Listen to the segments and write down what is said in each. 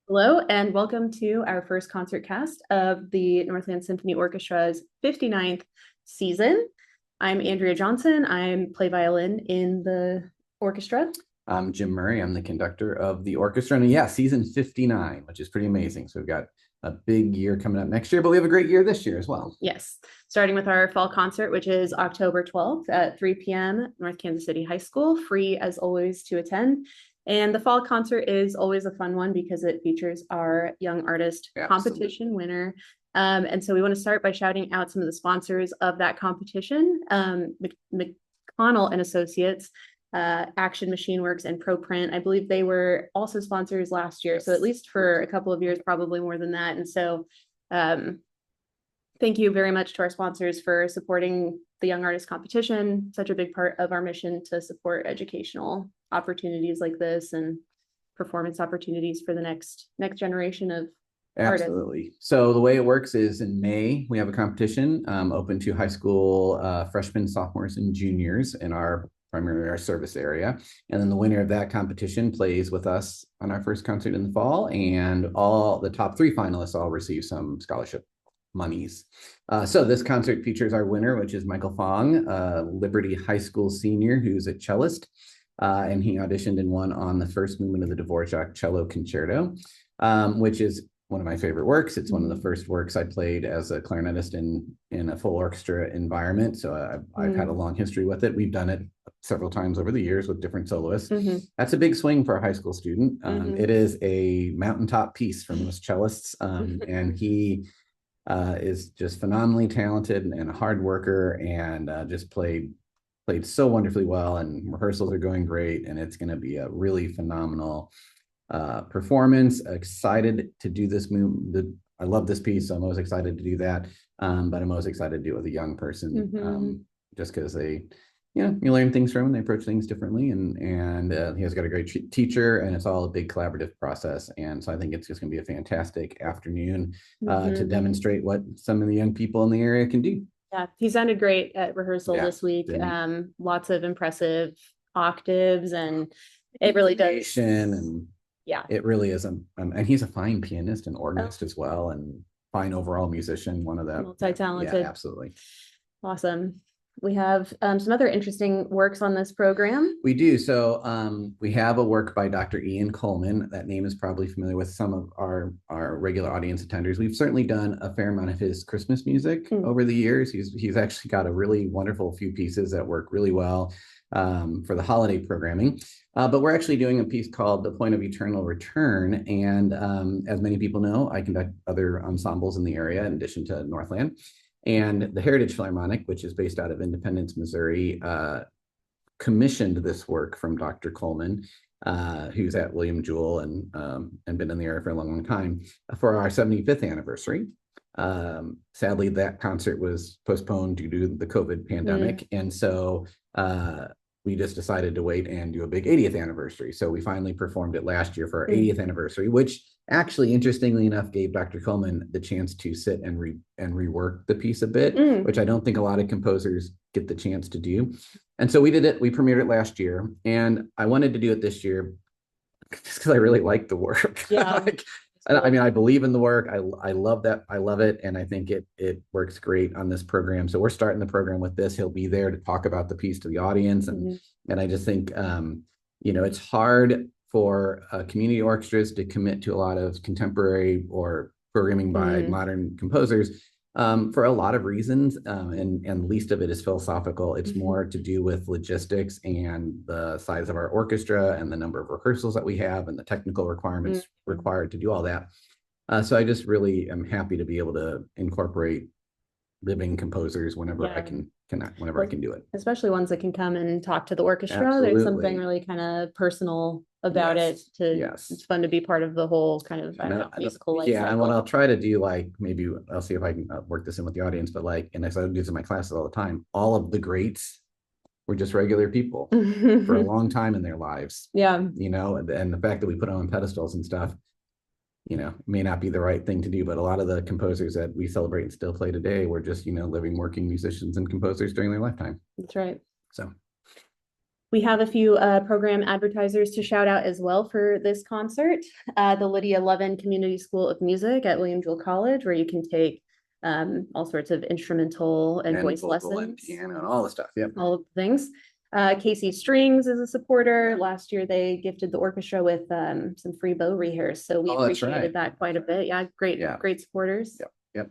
Hello, and welcome to our first concert cast of the Northland Symphony Orchestra's 59th season. I'm Andrea Johnson. I play violin in the orchestra. I'm Jim Murray. I'm the conductor of the orchestra. And yeah, season 59, which is pretty amazing. So we've got a big year coming up next year, but we have a great year this year as well. Yes, starting with our fall concert, which is October 12th at 3 p.m. North Kansas City High School, free as always to attend. And the fall concert is always a fun one because it features our young artist competition winner. And so we want to start by shouting out some of the sponsors of that competition. McConnell and Associates, Action Machine Works, and ProPrint. I believe they were also sponsors last year. So at least for a couple of years, probably more than that. And so thank you very much to our sponsors for supporting the Young Artist Competition, such a big part of our mission to support educational opportunities like this and performance opportunities for the next generation of Absolutely. artists. So the way it works is in May, we have a competition open to high school freshmen, sophomores, and juniors in primarily our service area. And then the winner of that competition plays with us on our first concert in the fall, and all the top three finalists all receive some scholarship monies. So this concert features our winner, which is Michael Fang, Liberty High School senior who's a cellist, and he auditioned and won on the first movement of the Dvorak cello concerto, which is one of my favorite works. It's one of the first works I played as a clarinetist in a full orchestra environment. So I've had a long history with it. We've done it several times over the years with different soloists. That's a big swing for a high school student. It is a mountaintop piece for most cellists, and he is just phenomenally talented and a hard worker, and just played so wonderfully well, and rehearsals are going great, and it's going to be a really phenomenal performance. Excited to do this I love this piece, so I'm always excited to do that, but I'm always excited to do it with a young person, just because they, you learn things from them, they approach things differently, and he has got a great teacher, and it's all a big collaborative process. And so I think it's just going to be a fantastic afternoon to demonstrate what some of the young people in the area can do. Yeah, he sounded great at rehearsal this week. Lots of impressive octaves, and it really does. And yeah, it really is. And he's a fine pianist and organist as well, and fine overall musician. One of the multi-talented. Yeah, absolutely. Awesome. We have some other interesting works on this program. We do. So we have a work by Dr. Ian Coleman. That name is probably familiar with some of our regular audience attenders. We've certainly done a fair amount of his Christmas music over the years. He's actually got a really wonderful few pieces that work really well for the holiday programming. But we're actually doing a piece called The Point of Eternal Return. And as many people know, I conduct other ensembles in the area in addition to Northland. And the Heritage Philharmonic, which is based out of Independence, Missouri, commissioned this work from Dr. Coleman, who's at William Jewell and been in the area for a long, long time, for our 75th anniversary. Sadly, that concert was postponed due to the COVID pandemic. And so we just decided to wait and do a big 80th anniversary. So we finally performed it last year for our 80th anniversary, which actually, interestingly enough, gave Dr. Coleman the chance to sit and rework the piece a bit, which I don't think a lot of composers get the chance to do. And so we did it. We premiered it last year, and I wanted to do it this year just because I really like the work. Yeah. I mean, I believe in the work. I love that. I love it. And I think it works great on this program. So we're starting the program with this. He'll be there to talk about the piece to the audience. And I just think, it's hard for community orchestras to commit to a lot of contemporary or programming by modern composers for a lot of reasons. And least of it is philosophical. It's more to do with logistics and the size of our orchestra and the number of rehearsals that we have and the technical requirements required to do all that. So I just really am happy to be able to incorporate living composers whenever I can do it. Especially ones that can come and talk to the orchestra. Absolutely. There's something really kind of personal about it. It's fun to be part of the whole kind of musical life. Yeah, and what I'll try to do, like, maybe I'll see if I can work this in with the audience, but and I do this in my classes all the time, all of the greats were just regular people for a long time in their lives. Yeah. And the fact that we put them on pedestals and stuff, may not be the right thing to do, but a lot of the composers that we celebrate and still play today were just, living, working musicians and composers during their lifetime. That's right. So We have a few program advertisers to shout out as well for this concert. The Lydia Levin Community School of Music at William Jewell College, where you can take all sorts of instrumental and voice lessons. And piano and all the stuff. Yep. All of the things. Casey Strings is a supporter. Last year, they gifted the orchestra with some free bow rehearse. So we appreciated that quite a bit. Yeah, great supporters. Yep. Yep.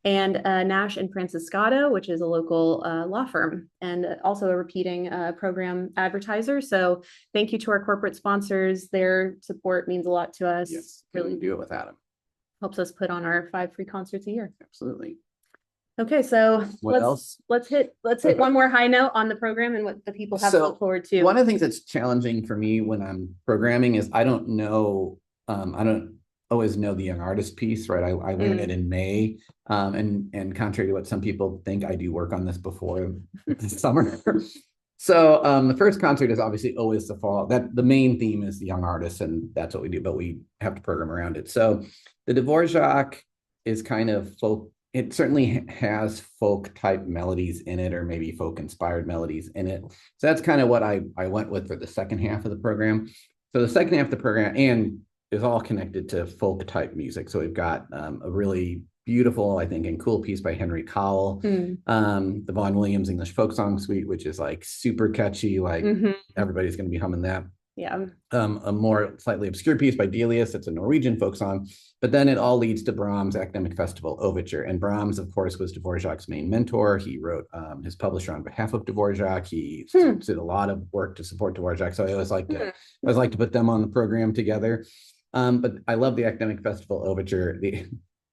And Nash and Franciscato, which is a local law firm and also a repeating program advertiser. So thank you to our corporate sponsors. Their support means a lot to us. Yes, really do it without them. Helps us put on our 5 free concerts a year. Absolutely. Okay, so what else? Let's hit one more high note on the program and what the people have to look forward to. One of the things that's challenging for me when I'm programming is I don't know, I don't always know the young artist piece, right? I learned it in May, and contrary to what some people think, I do work on this before the summer. So the first concert is obviously always the fall. That the main theme is the young artists, and that's what we do, but we have to program around it. So the Dvorak is kind of folk. It certainly has folk type melodies in it, or maybe folk inspired melodies in it. So that's kind of what I went with for the second half of the program. So the second half of the program and is all connected to folk type music. So we've got a really beautiful, I think, and cool piece by Henry Cowell, the Vaughan Williams English Folk Song Suite, which is like super catchy, like everybody's going to be humming that. Yeah. A more slightly obscure piece by Delius. It's a Norwegian folk song, but then it all leads to Brahms Academic Festival Overture. And Brahms, of course, was Dvorak's main mentor. He wrote his publisher on behalf of Dvorak. He did a lot of work to support Dvorak. So I always like to put them on the program together. But I love the Academic Festival Overture.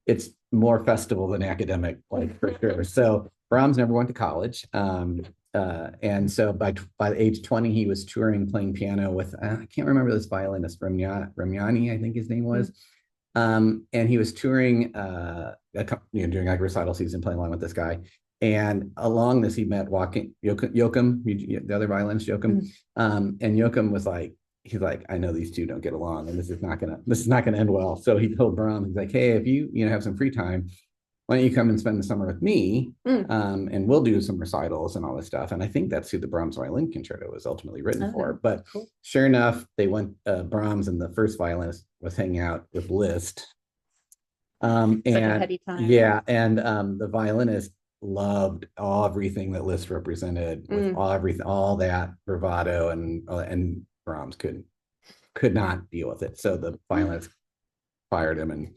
It's more festival than academic, like for sure. So Brahms never went to college. And so by age 20, he was touring, playing piano with, I can't remember this violinist, Ramyani, I think his name was. And he was touring, during like recital season, playing along with this guy. And along this, he met Joachim, the other violinist, Joachim. And Joachim was like, he's like, I know these two don't get along, and this is not gonna end well. So he told Brahms, he's like, hey, if you have some free time, why don't you come and spend the summer with me, and we'll do some recitals and all this stuff. And I think that's who the Brahms Violin Concerto was ultimately written for. But sure enough, they went, Brahms and the first violinist was hanging out with Liszt. And the violinist loved everything that Liszt represented, with all that bravado, and Brahms could not deal with it. So the violinist fired him,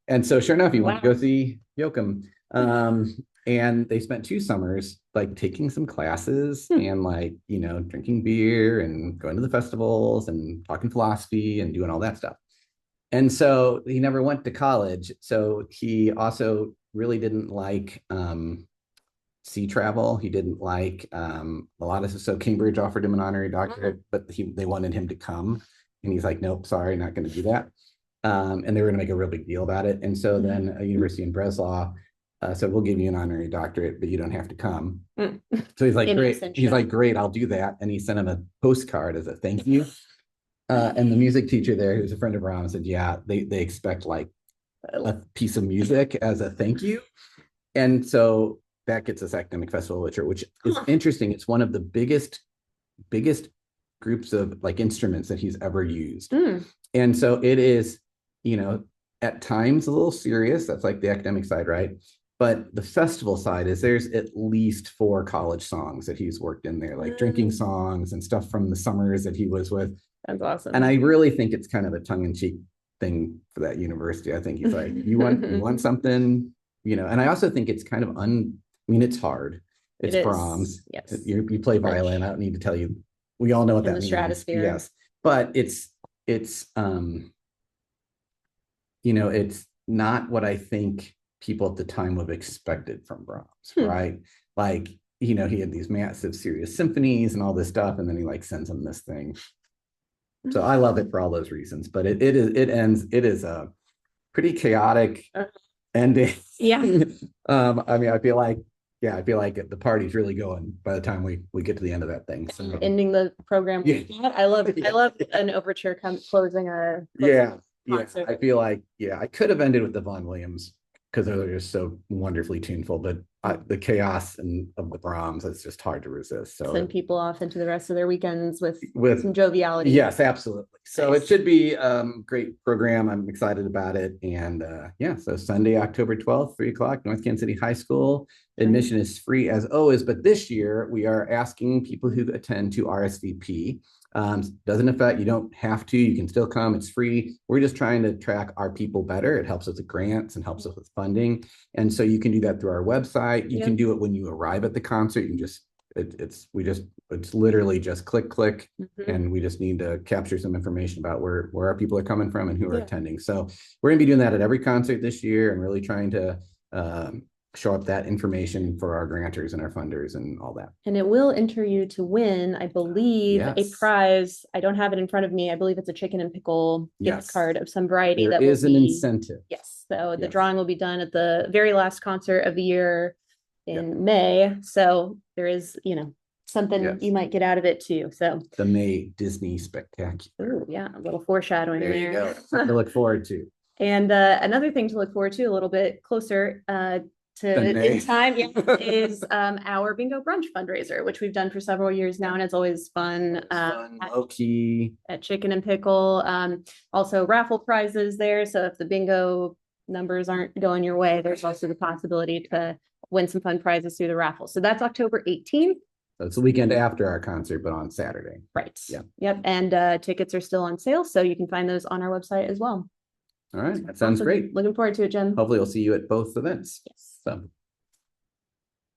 and so sure enough, he went to go see Joachim. And they spent 2 summers like taking some classes and like, drinking beer and going to the festivals and talking philosophy and doing all that stuff. And so he never went to college. So he also really didn't like sea travel. He didn't like a lot of, so Cambridge offered him an honorary doctorate, but they wanted him to come. And he's like, nope, sorry, not going to do that. And they were going to make a real big deal about it. And so then a university in Breslau said, we'll give you an honorary doctorate, but you don't have to come. So he's like, great. He's like, great, I'll do that. And he sent him a postcard as a thank you. And the music teacher there, who's a friend of Brahms, said, yeah, they expect like a piece of music as a thank you. And so that gets us Academic Festival Literature, which is interesting. It's one of the biggest groups of like instruments that he's ever used. And so it is, at times a little serious. That's like the academic side, right? But the festival side is there's at least 4 college songs that he's worked in there, like drinking songs and stuff from the summers that he was with. That's awesome. And I really think it's kind of a tongue-in-cheek thing for that university. I think he's like, you want something, and I also think it's kind of it's hard. It's Brahms. Yes. You play violin. I don't need to tell you. We all know what that means. Stratosphere. Yes. But it's it's not what I think people at the time would have expected from Brahms, right? Like, he had these massive serious symphonies and all this stuff, and then he like sends them this thing. So I love it for all those reasons, but it is a pretty chaotic ending. Yeah. I feel like the party's really going by the time we get to the end of that thing. So ending the program. I love an overture closing a concert. I feel like I could have ended with the Vaughan Williams because they're just so wonderfully tuneful. But the chaos of the Brahms, it's just hard to resist. So Send people off into the rest of their weekends with some with joviality. yes, absolutely. So Nice. it should be great program. I'm excited about it. And yeah, so Sunday, October 12th, 3 o'clock, North Kansas City High School. Admission is free as always, but this year we are asking people who attend to RSVP. Doesn't affect, you don't have to, you can still come, it's free. We're just trying to track our people better. It helps us with grants and helps us with funding. And so you can do that through our website. You can do it when you arrive at the concert. You can just, it's literally just click, and we just need to capture some information about where our people are coming from and who are attending. So we're gonna be doing that at every concert this year and really trying to show up that information for our grantors and our funders and all that. And it will enter you to win, I believe, a prize. I don't have it in front of me. I believe it's a chicken and pickle gift card of some variety. There is an incentive. Yes. So the drawing will be done at the very last concert of the year in May. So there is, something you might get out of it too. So the May Disney Spectacular. Ooh, yeah, a little foreshadowing there. You go. Something to look forward to. And another thing to look forward to a little bit closer in time is our bingo brunch fundraiser, which we've done for several years now, and it's always fun. Low key at Chicken and Pickle. Also raffle prizes there. So if the bingo numbers aren't going your way, there's also the possibility to win some fun prizes through the raffle. So that's October 18th. So it's the weekend after our concert, but on Saturday. Right. Yeah. Yep. And tickets are still on sale, so you can find those on our website as well. All right. That sounds great. Looking forward to it, Jim. Hopefully we'll see you at both events. Yes. So